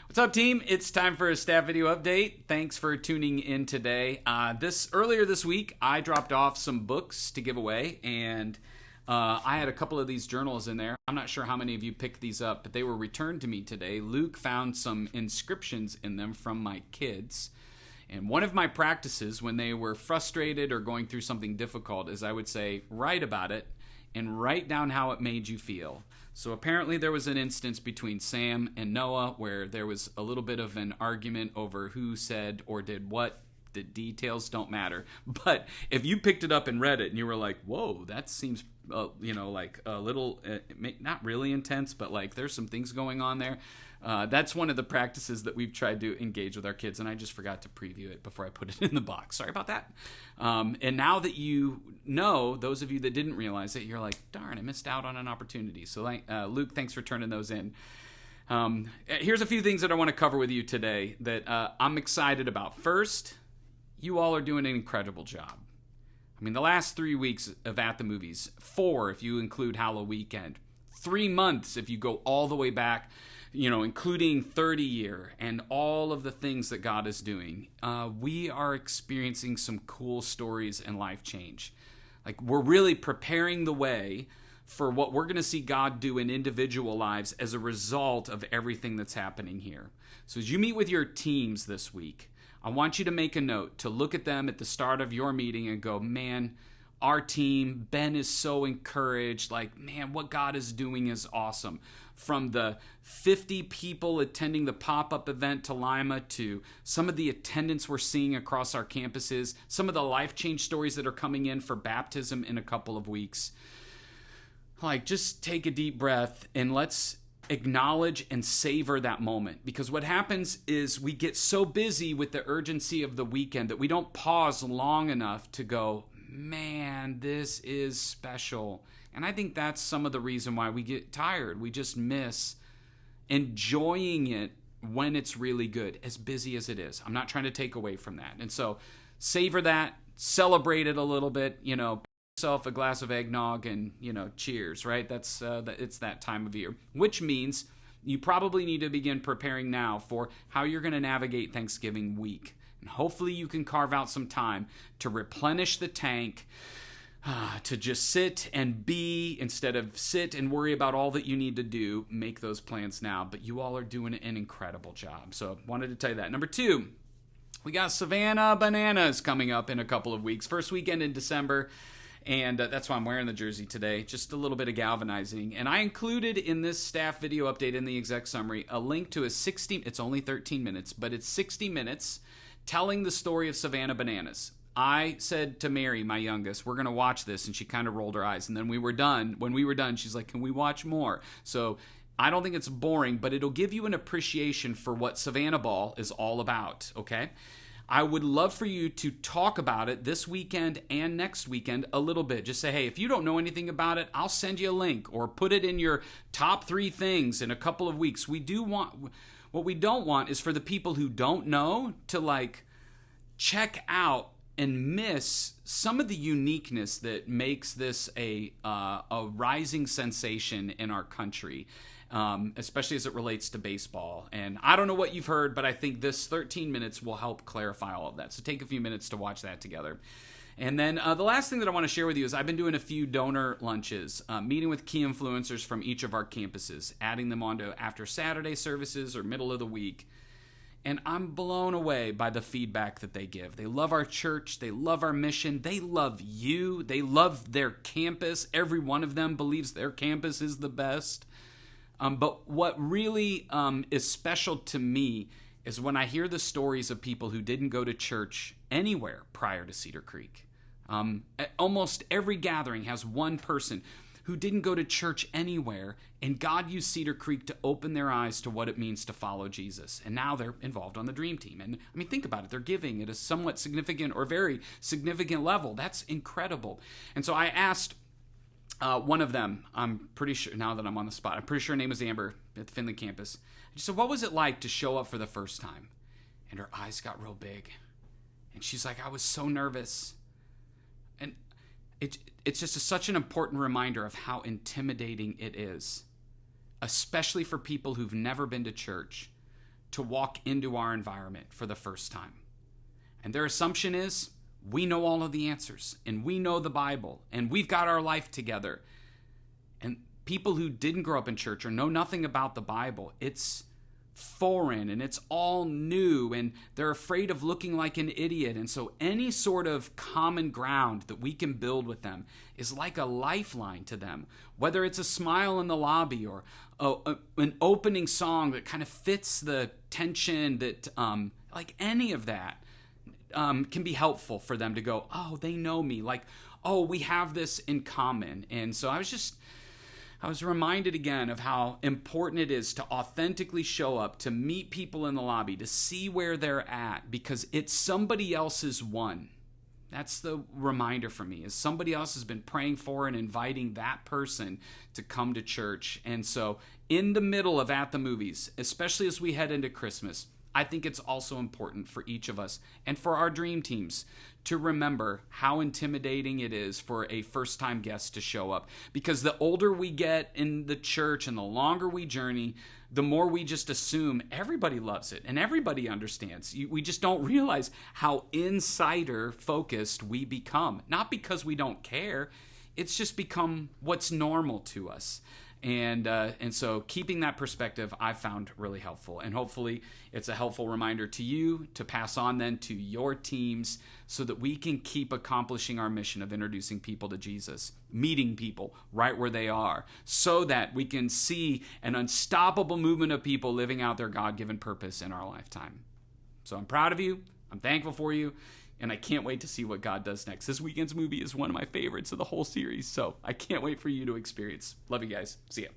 What's up, team? It's time for a staff video update. Thanks for tuning in today. Earlier this week, I dropped off some books to give away, and I had a couple of these journals in there. I'm not sure how many of you picked these up, but they were returned to me today. Luke found some inscriptions in them from my kids. And one of my practices when they were frustrated or going through something difficult is I would say, write about it and write down how it made you feel. So apparently there was an instance between Sam and Noah where there was a little bit of an argument over who said or did what. The details don't matter. But if you picked it up and read it and you were like, whoa, that seems, like a little, not really intense, but like there's some things going on there. That's one of the practices that we've tried to engage with our kids, and I just forgot to preview it before I put it in the box. Sorry about that. And now that you know, those of you that didn't realize it, you're like, darn, I missed out on an opportunity. So Luke, thanks for turning those in. Here's a few things that I want to cover with you today that I'm excited about. First, you all are doing an incredible job. I mean, the last 3 weeks of At the Movies, 4 if you include Halloween Weekend, 3 months if you go all the way back, including 30 year and all of the things that God is doing. We are experiencing some cool stories and life change. Like, we're really preparing the way for what we're going to see God do in individual lives as a result of everything that's happening here. So as you meet with your teams this week, I want you to make a note to look at them at the start of your meeting and go, man, our team, Ben is so encouraged. Like, man, what God is doing is awesome. From the 50 people attending the pop-up event to Lima to some of the attendance we're seeing across our campuses, some of the life change stories that are coming in for baptism in a couple of weeks. Like, just take a deep breath and let's acknowledge and savor that moment, because what happens is we get so busy with the urgency of the weekend that we don't pause long enough to go, man, this is special. And I think that's some of the reason why we get tired. We just miss enjoying it when it's really good, as busy as it is. I'm not trying to take away from that. And so savor that, celebrate it a little bit, yourself a glass of eggnog and cheers, right? It's that time of year, which means you probably need to begin preparing now for how you're going to navigate Thanksgiving week, and hopefully you can carve out some time to replenish the tank, to just sit and be instead of sit and worry about all that you need to do. Make those plans now. But you all are doing an incredible job, so wanted to tell you that. Number 2, we got Savannah Bananas coming up in a couple of weeks, first weekend in December. And that's why I'm wearing the jersey today, just a little bit of galvanizing. And I included in this staff video update in the exec summary a link to it's only 13 minutes, but it's 60 minutes telling the story of Savannah Bananas. I said to Mary, my youngest, we're going to watch this, and she kind of rolled her eyes. And then when we were done, she's like, can we watch more? So I don't think it's boring, but it'll give you an appreciation for what Savannah Ball is all about, okay? I would love for you to talk about it this weekend and next weekend a little bit. Just say, hey, if you don't know anything about it, I'll send you a link, or put it in your top 3 things in a couple of weeks. What we don't want is for the people who don't know to check out and miss some of the uniqueness that makes this a rising sensation in our country. Especially as it relates to baseball. And I don't know what you've heard, but I think this 13 minutes will help clarify all of that. So take a few minutes to watch that together. And then the last thing that I want to share with you is I've been doing a few donor lunches, meeting with key influencers from each of our campuses, adding them onto after Saturday services or middle of the week. And I'm blown away by the feedback that they give. They love our church. They love our mission. They love you. They love their campus. Every one of them believes their campus is the best. But what really is special to me is when I hear the stories of people who didn't go to church anywhere prior to Cedar Creek. Almost every gathering has one person who didn't go to church anywhere, and God used Cedar Creek to open their eyes to what it means to follow Jesus. And now they're involved on the Dream Team. And I mean, think about it. They're giving at a somewhat significant or very significant level. That's incredible. And so I asked one of them, I'm pretty sure, now that I'm on the spot, I'm pretty sure her name was Amber at the Finley campus. I just said, what was it like to show up for the first time? And her eyes got real big. And she's like, I was so nervous. And it's just such an important reminder of how intimidating it is, especially for people who've never been to church, to walk into our environment for the first time. And their assumption is, we know all of the answers, and we know the Bible, and we've got our life together. And people who didn't grow up in church or know nothing about the Bible, it's foreign and it's all new, and they're afraid of looking like an idiot. And so any sort of common ground that we can build with them is like a lifeline to them, whether it's a smile in the lobby or an opening song that kind of fits the tension, that like any of that can be helpful for them to go, oh, they know me, like, oh, we have this in common. And so I was reminded again of how important it is to authentically show up, to meet people in the lobby, to see where they're at, because it's somebody else's one. That's the reminder for me, is somebody else has been praying for and inviting that person to come to church. And so in the middle of At the Movies, especially as we head into Christmas, I think it's also important for each of us and for our dream teams to remember how intimidating it is for a first-time guest to show up. Because the older we get in the church and the longer we journey, the more we just assume everybody loves it and everybody understands. We just don't realize how insider-focused we become. Not because we don't care, it's just become what's normal to us. And so keeping that perspective I found really helpful. And hopefully it's a helpful reminder to you to pass on then to your teams so that we can keep accomplishing our mission of introducing people to Jesus, meeting people right where they are, so that we can see an unstoppable movement of people living out their God-given purpose in our lifetime. So I'm proud of you. I'm thankful for you. And I can't wait to see what God does next. This weekend's movie is one of my favorites of the whole series, so I can't wait for you to experience. Love you guys. See ya.